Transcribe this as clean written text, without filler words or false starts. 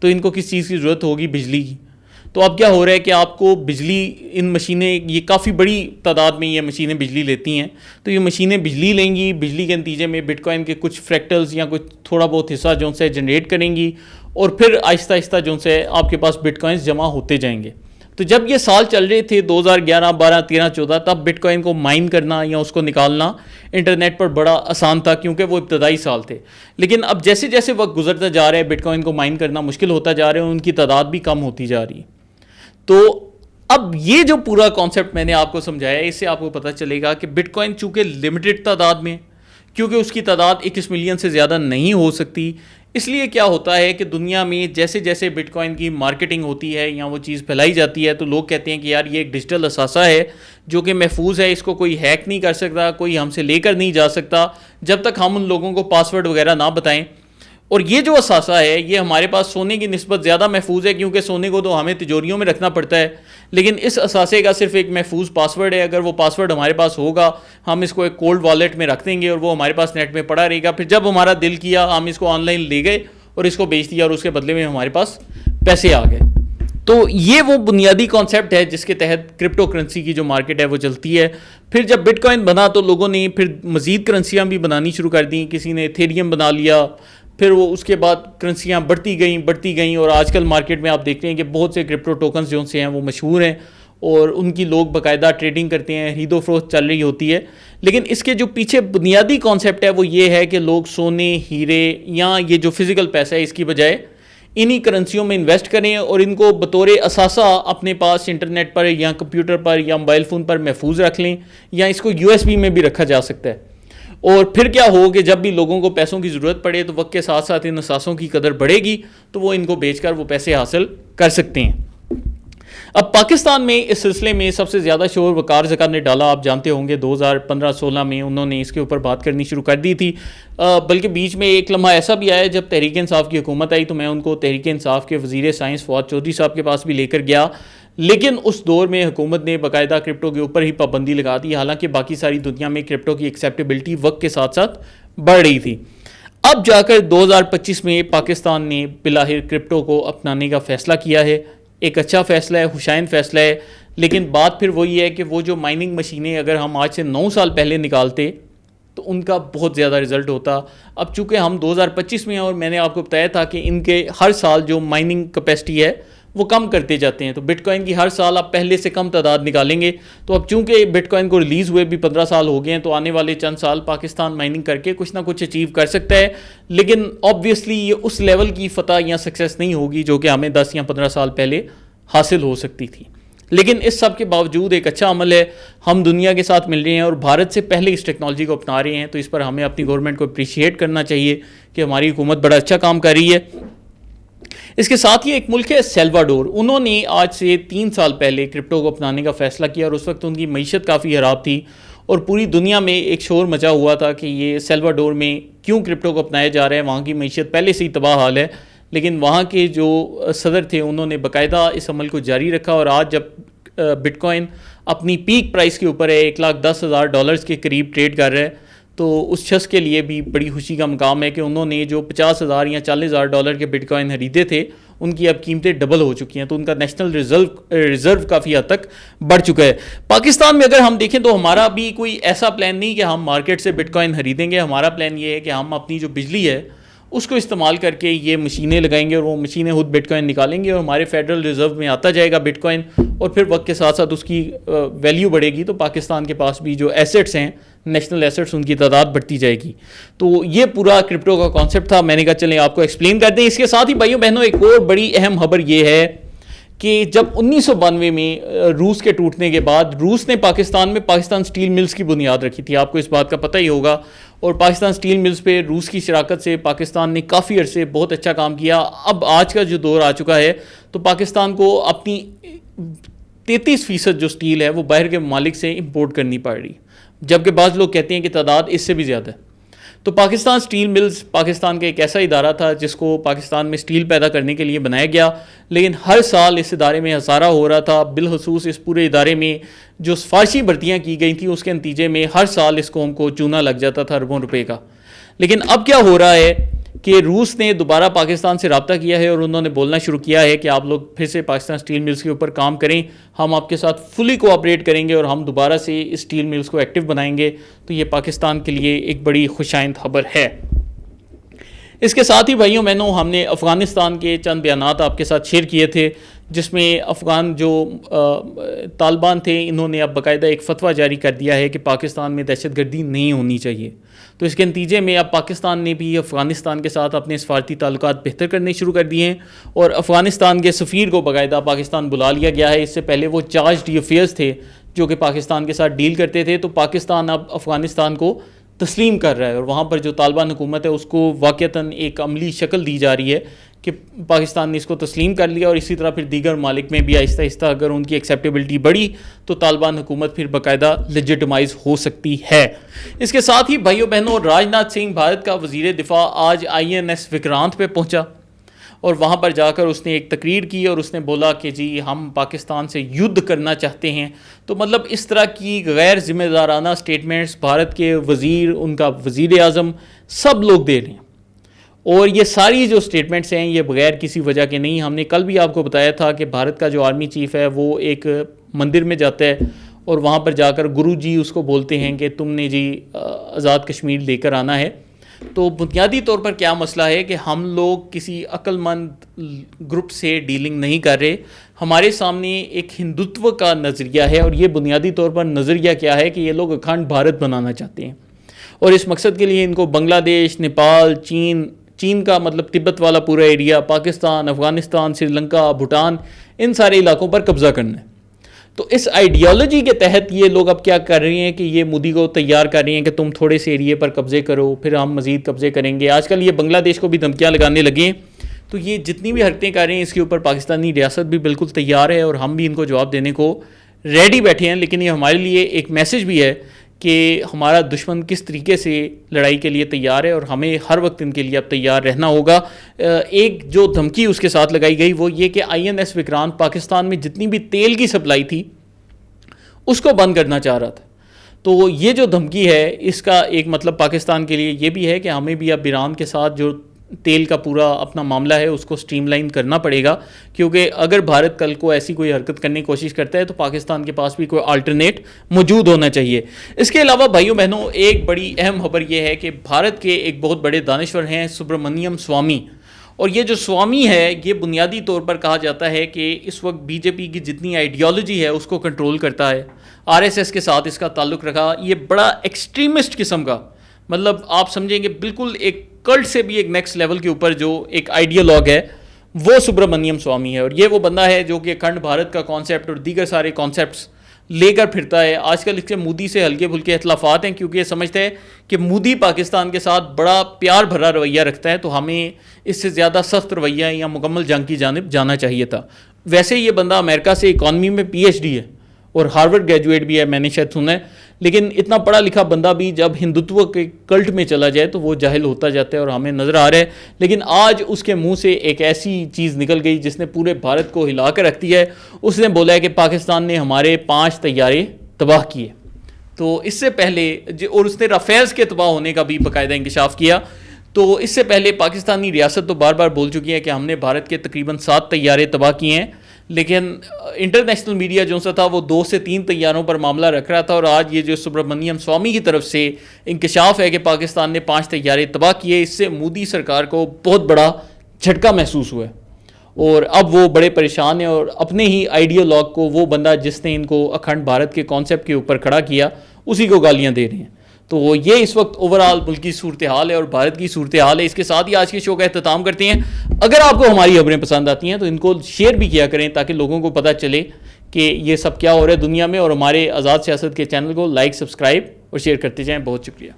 تو ان کو کس چیز کی ضرورت ہوگی؟ بجلی کی. تو اب کیا ہو رہا ہے کہ آپ کو بجلی، ان مشینیں، یہ کافی بڑی تعداد میں یہ مشینیں بجلی لیتی ہیں، تو یہ مشینیں بجلی لیں گی، بجلی کے نتیجے میں بٹ کوائن کے کچھ فریکٹلز یا کچھ تھوڑا بہت حصہ جو سے جنریٹ کریں گی، اور پھر آہستہ آہستہ جو سے آپ کے پاس بٹ کوائنز جمع ہوتے جائیں گے. تو جب یہ سال چل رہے تھے 2011 12 13 14، تب بٹ کوائن کو مائن کرنا یا اس کو نکالنا انٹرنیٹ پر بڑا آسان تھا، کیونکہ وہ ابتدائی سال تھے. لیکن اب جیسے جیسے وقت گزرتا جا رہا ہے، بٹ کوائن کو مائن کرنا مشکل ہوتا جا رہا ہے، ان کی تعداد بھی کم ہوتی جا رہی ہے. تو اب یہ جو پورا کانسیپٹ میں نے آپ کو سمجھایا ہے، اس سے آپ کو پتہ چلے گا کہ بٹ کوائن چونکہ لمیٹڈ تعداد میں، کیونکہ اس کی تعداد 21 ملین سے زیادہ نہیں ہو سکتی، اس لیے کیا ہوتا ہے کہ دنیا میں جیسے جیسے بٹ کوائن کی مارکیٹنگ ہوتی ہے یا وہ چیز پھیلائی جاتی ہے، تو لوگ کہتے ہیں کہ یار یہ ایک ڈیجیٹل اثاثہ ہے جو کہ محفوظ ہے، اس کو کوئی ہیک نہیں کر سکتا، کوئی ہم سے لے کر نہیں جا سکتا جب تک ہم ان لوگوں کو پاسورڈ وغیرہ نہ بتائیں. اور یہ جو اثاثہ ہے یہ ہمارے پاس سونے کی نسبت زیادہ محفوظ ہے، کیونکہ سونے کو تو ہمیں تجوریوں میں رکھنا پڑتا ہے، لیکن اس اثاثے کا صرف ایک محفوظ پاسورڈ ہے. اگر وہ پاسورڈ ہمارے پاس ہوگا، ہم اس کو ایک کولڈ والیٹ میں رکھ دیں گے اور وہ ہمارے پاس نیٹ میں پڑا رہے گا. پھر جب ہمارا دل کیا ہم اس کو آن لائن لے گئے اور اس کو بیچ دیا، اور اس کے بدلے میں ہمارے پاس پیسے آ گئے. تو یہ وہ بنیادی کانسیپٹ ہے جس کے تحت کرپٹو کرنسی کی جو مارکیٹ ہے وہ چلتی ہے. پھر جب بٹ کوائن بنا تو لوگوں نے پھر مزید کرنسیاں بھی بنانی شروع کر دیں. کسی نے ایتھیریم بنا لیا، پھر وہ اس کے بعد کرنسیاں بڑھتی گئیں، اور آج کل مارکیٹ میں آپ دیکھ رہے ہیں کہ بہت سے کرپٹو ٹوکنز جو سے ہیں وہ مشہور ہیں، اور ان کی لوگ باقاعدہ ٹریڈنگ کرتے ہیں، خرید و فروخت چل رہی ہوتی ہے. لیکن اس کے جو پیچھے بنیادی کانسیپٹ ہے وہ یہ ہے کہ لوگ سونے، ہیرے یا یہ جو فزیکل پیسہ ہے اس کی بجائے انہی کرنسیوں میں انویسٹ کریں، اور ان کو بطور اثاثہ اپنے پاس انٹرنیٹ پر یا کمپیوٹر پر یا موبائل فون پر محفوظ رکھ لیں، یا اس کو USB میں بھی رکھا جا سکتا ہے. اور پھر کیا ہو کہ جب بھی لوگوں کو پیسوں کی ضرورت پڑے تو وقت کے ساتھ ساتھ ان اثاثوں کی قدر بڑھے گی، تو وہ ان کو بیچ کر وہ پیسے حاصل کر سکتے ہیں. اب پاکستان میں اس سلسلے میں سب سے زیادہ شور وقار زکا نے ڈالا. آپ جانتے ہوں گے 2015-16 میں انہوں نے اس کے اوپر بات کرنی شروع کر دی تھی. بلکہ بیچ میں ایک لمحہ ایسا بھی آیا جب تحریک انصاف کی حکومت آئی، تو میں ان کو تحریک انصاف کے وزیر سائنس فواد چودھری صاحب کے پاس بھی لے کر گیا. لیکن اس دور میں حکومت نے باقاعدہ کرپٹو کے اوپر ہی پابندی لگا دی، حالانکہ باقی ساری دنیا میں کرپٹو کی ایکسیپٹیبلٹی وقت کے ساتھ ساتھ بڑھ رہی تھی. اب جا کر 2025 میں پاکستان نے بالآخر کرپٹو کو اپنانے کا فیصلہ کیا ہے. ایک اچھا فیصلہ ہے، خوشائند فیصلہ ہے. لیکن بات پھر وہی ہے کہ وہ جو مائننگ مشینیں اگر ہم آج سے 9 سال پہلے نکالتے تو ان کا بہت زیادہ رزلٹ ہوتا. اب چونکہ ہم 2025 میں ہیں، اور میں نے آپ کو بتایا تھا کہ ان کے ہر سال جو مائننگ کیپیسٹی ہے وہ کم کرتے جاتے ہیں. تو بٹ کوائن کی ہر سال آپ پہلے سے کم تعداد نکالیں گے. تو اب چونکہ بٹ کوائن کو ریلیز ہوئے بھی 15 سال ہو گئے ہیں، تو آنے والے چند سال پاکستان مائننگ کر کے کچھ نہ کچھ اچیو کر سکتا ہے. لیکن آبویسلی یہ اس لیول کی فتح یا سکسیس نہیں ہوگی جو کہ ہمیں 10 یا 15 سال پہلے حاصل ہو سکتی تھی. لیکن اس سب کے باوجود ایک اچھا عمل ہے، ہم دنیا کے ساتھ مل رہے ہیں اور بھارت سے پہلے اس ٹیکنالوجی کو اپنا رہے ہیں. تو اس پر ہمیں اپنی گورنمنٹ کو اپریشیٹ کرنا چاہیے کہ ہماری حکومت بڑا اچھا کام کر رہی ہے. اس کے ساتھ ہی ایک ملک ہے سیلواڈور. انہوں نے آج سے 3 سال پہلے کرپٹو کو اپنانے کا فیصلہ کیا، اور اس وقت ان کی معیشت کافی خراب تھی، اور پوری دنیا میں ایک شور مچا ہوا تھا کہ یہ سیلواڈور میں کیوں کرپٹو کو اپنایا جا رہا ہے، وہاں کی معیشت پہلے سے ہی تباہ حال ہے. لیکن وہاں کے جو صدر تھے انہوں نے باقاعدہ اس عمل کو جاری رکھا، اور آج جب بٹ کوائن اپنی پیک پرائس کے اوپر ہے، $1,10,000 کے قریب ٹریڈ کر رہا ہے، تو اس شخص کے لیے بھی بڑی خوشی کا مقام ہے کہ انہوں نے جو $50,000 یا $40,000 کے بٹ کوائن خریدے تھے ان کی اب قیمتیں ڈبل ہو چکی ہیں. تو ان کا نیشنل ریزرو کافی حد تک بڑھ چکا ہے. پاکستان میں اگر ہم دیکھیں تو ہمارا بھی کوئی ایسا پلان نہیں کہ ہم مارکیٹ سے بٹ کوائن خریدیں گے. ہمارا پلان یہ ہے کہ ہم اپنی جو بجلی ہے اس کو استعمال کر کے یہ مشینیں لگائیں گے، اور وہ مشینیں خود بٹ کوائن نکالیں گے، اور ہمارے فیڈرل ریزرو میں آتا جائے گا بٹ کوائن، اور پھر وقت کے ساتھ ساتھ اس کی ویلیو بڑھے گی. تو پاکستان کے پاس بھی جو ایسٹس ہیں، نیشنل ایسٹس، ان کی تعداد بڑھتی جائے گی. تو یہ پورا کرپٹو کا کانسیپٹ تھا. میں نے کہا چلیں آپ کو ایکسپلین کر دیں. اس کے ساتھ ہی بھائیوں بہنوں ایک اور بڑی اہم خبر یہ ہے کہ جب 1992 میں روس کے ٹوٹنے کے بعد روس نے پاکستان سٹیل ملز کی بنیاد رکھی تھی. آپ کو اس بات کا پتہ ہی ہوگا. اور پاکستان سٹیل ملز پہ روس کی شراکت سے پاکستان نے کافی عرصے بہت اچھا کام کیا. اب آج کا جو دور آ چکا ہے تو پاکستان کو اپنی 33% جو سٹیل ہے وہ باہر کے ممالک سے امپورٹ کرنی پڑ رہی، جبکہ بعض لوگ کہتے ہیں کہ تعداد اس سے بھی زیادہ ہے. تو پاکستان سٹیل ملز پاکستان کا ایک ایسا ادارہ تھا جس کو پاکستان میں سٹیل پیدا کرنے کے لیے بنایا گیا، لیکن ہر سال اس ادارے میں خسارہ ہو رہا تھا. بالخصوص اس پورے ادارے میں جو سفارشی بھرتیاں کی گئی تھیں اس کے نتیجے میں ہر سال اس قوم کو چونا لگ جاتا تھا اربوں روپے کا. لیکن اب کیا ہو رہا ہے کہ روس نے دوبارہ پاکستان سے رابطہ کیا ہے اور انہوں نے بولنا شروع کیا ہے کہ آپ لوگ پھر سے پاکستان اسٹیل ملز کے اوپر کام کریں, ہم آپ کے ساتھ فلی کوآپریٹ کریں گے اور ہم دوبارہ سے اس اسٹیل ملز کو ایکٹیو بنائیں گے. تو یہ پاکستان کے لیے ایک بڑی خوشائند خبر ہے. اس کے ساتھ ہی بھائیوں بہنوں, ہم نے افغانستان کے چند بیانات آپ کے ساتھ شیئر کیے تھے, جس میں افغان جو طالبان تھے انہوں نے اب باقاعدہ ایک فتویٰ جاری کر دیا ہے کہ پاکستان میں دہشت گردی نہیں ہونی چاہیے. تو اس کے نتیجے میں اب پاکستان نے بھی افغانستان کے ساتھ اپنے سفارتی تعلقات بہتر کرنے شروع کر دیے ہیں اور افغانستان کے سفیر کو باقاعدہ پاکستان بلا لیا گیا ہے. اس سے پہلے وہ چارج ڈی افیئرز تھے جو کہ پاکستان کے ساتھ ڈیل کرتے تھے, تو پاکستان اب افغانستان کو تسلیم کر رہا ہے اور وہاں پر جو طالبان حکومت ہے اس کو واقعتاً ایک عملی شکل دی جا رہی ہے کہ پاکستان نے اس کو تسلیم کر لیا, اور اسی طرح پھر دیگر ممالک میں بھی آہستہ آہستہ اگر ان کی ایکسیپٹیبلٹی بڑھی تو طالبان حکومت پھر باقاعدہ لیجٹمائز ہو سکتی ہے. اس کے ساتھ ہی بھائیوں بہنوں, راج ناتھ سنگھ بھارت کا وزیر دفاع آج INS وکرانت پہ پہنچا اور وہاں پر جا کر اس نے ایک تقریر کی اور اس نے بولا کہ جی ہم پاکستان سے یدھ کرنا چاہتے ہیں. تو مطلب اس طرح کی غیر ذمہ دارانہ سٹیٹمنٹس بھارت کے وزیر, ان کا وزیر اعظم, سب لوگ دے رہے ہیں, اور یہ ساری جو سٹیٹمنٹس ہیں یہ بغیر کسی وجہ کے نہیں. ہم نے کل بھی آپ کو بتایا تھا کہ بھارت کا جو آرمی چیف ہے وہ ایک مندر میں جاتا ہے اور وہاں پر جا کر گرو جی اس کو بولتے ہیں کہ تم نے جی آزاد کشمیر لے کر آنا ہے. تو بنیادی طور پر کیا مسئلہ ہے کہ ہم لوگ کسی عقل مند گروپ سے ڈیلنگ نہیں کر رہے. ہمارے سامنے ایک ہندوتو کا نظریہ ہے, اور یہ بنیادی طور پر نظریہ کیا ہے کہ یہ لوگ اکھنڈ بھارت بنانا چاہتے ہیں, اور اس مقصد کے لیے ان کو بنگلہ دیش, نیپال, چین کا مطلب تبت والا پورا ایریا, پاکستان, افغانستان, سری لنکا, بھوٹان, ان سارے علاقوں پر قبضہ کرنا ہے. تو اس آئیڈیالوجی کے تحت یہ لوگ اب کیا کر رہے ہیں کہ یہ مودی کو تیار کر رہے ہیں کہ تم تھوڑے سے ایریے پر قبضے کرو, پھر ہم مزید قبضے کریں گے. آج کل یہ بنگلہ دیش کو بھی دھمکیاں لگانے لگے ہیں. تو یہ جتنی بھی حرکتیں کر رہے ہیں اس کے اوپر پاکستانی ریاست بھی بالکل تیار ہے اور ہم بھی ان کو جواب دینے کو ریڈی بیٹھے ہیں. لیکن یہ ہمارے لیے ایک میسج بھی ہے کہ ہمارا دشمن کس طریقے سے لڑائی کے لیے تیار ہے اور ہمیں ہر وقت ان کے لیے اب تیار رہنا ہوگا. ایک جو دھمکی اس کے ساتھ لگائی گئی وہ یہ کہ INS وکرانت پاکستان میں جتنی بھی تیل کی سپلائی تھی اس کو بند کرنا چاہ رہا تھا. تو یہ جو دھمکی ہے اس کا ایک مطلب پاکستان کے لیے یہ بھی ہے کہ ہمیں بھی اب ایران کے ساتھ جو تیل کا پورا اپنا معاملہ ہے اس کو سٹریم لائن کرنا پڑے گا, کیونکہ اگر بھارت کل کو ایسی کوئی حرکت کرنے کی کوشش کرتا ہے تو پاکستان کے پاس بھی کوئی آلٹرنیٹ موجود ہونا چاہیے. اس کے علاوہ بھائیوں بہنوں ایک بڑی اہم خبر یہ ہے کہ بھارت کے ایک بہت بڑے دانشور ہیں سبرامنیم سوامی, اور یہ جو سوامی ہے یہ بنیادی طور پر کہا جاتا ہے کہ اس وقت BJP کی جتنی آئیڈیالوجی ہے اس کو کنٹرول کرتا ہے. RSS کے ساتھ اس کا تعلق رکھا. یہ بڑا ایکسٹریمسٹ قسم کا, مطلب آپ سمجھیں گے بالکل ایک کلٹ سے بھی ایک نیکسٹ لیول کے اوپر جو ایک آئیڈیالوگ ہے وہ سبرامنیم سوامی ہے. اور یہ وہ بندہ ہے جو کہ اکھنڈ بھارت کا کانسیپٹ اور دیگر سارے کانسیپٹس لے کر پھرتا ہے. آج کل اس کے مودی سے ہلکے پھلکے اختلافات ہیں کیونکہ یہ سمجھتے ہیں کہ مودی پاکستان کے ساتھ بڑا پیار بھرا رویہ رکھتا ہے, تو ہمیں اس سے زیادہ سخت رویہ یا مکمل جنگ کی جانب جانا چاہیے تھا. ویسے یہ بندہ امریکہ سے اکانومی میں PhD ہے اور ہارورڈ گریجویٹ بھی ہے, میں نے شاید سنا ہے. لیکن اتنا پڑھا لکھا بندہ بھی جب ہندوتو کے کلٹ میں چلا جائے تو وہ جاہل ہوتا جاتا ہے اور ہمیں نظر آ رہا ہے. لیکن آج اس کے منہ سے ایک ایسی چیز نکل گئی جس نے پورے بھارت کو ہلا کر رکھ دیا ہے. اس نے بولا ہے کہ پاکستان نے ہمارے 5 طیارے تباہ کیے. تو اس سے پہلے اور اس نے رافیلز کے تباہ ہونے کا بھی باقاعدہ انکشاف کیا. تو اس سے پہلے پاکستانی ریاست تو بار بار بول چکی ہے کہ ہم نے بھارت کے تقریباً 7 طیارے تباہ کیے ہیں, لیکن انٹرنیشنل میڈیا جو سا تھا وہ 2 سے 3 طیاروں پر معاملہ رکھ رہا تھا. اور آج یہ جو سبرامنیم سوامی کی طرف سے انکشاف ہے کہ پاکستان نے 5 طیارے تباہ کیے, اس سے مودی سرکار کو بہت بڑا جھٹکا محسوس ہوا ہے اور اب وہ بڑے پریشان ہیں اور اپنے ہی آئیڈیالوگ کو, وہ بندہ جس نے ان کو اکھنڈ بھارت کے کانسیپٹ کے اوپر کھڑا کیا, اسی کو گالیاں دے رہے ہیں. تو یہ اس وقت اوور آل ملک کی صورتحال ہے اور بھارت کی صورتحال ہے. اس کے ساتھ ہی آج کے شو کا اختتام کرتے ہیں. اگر آپ کو ہماری خبریں پسند آتی ہیں تو ان کو شیئر بھی کیا کریں تاکہ لوگوں کو پتہ چلے کہ یہ سب کیا ہو رہا ہے دنیا میں, اور ہمارے آزاد سیاست کے چینل کو لائک, سبسکرائب اور شیئر کرتے جائیں. بہت شکریہ.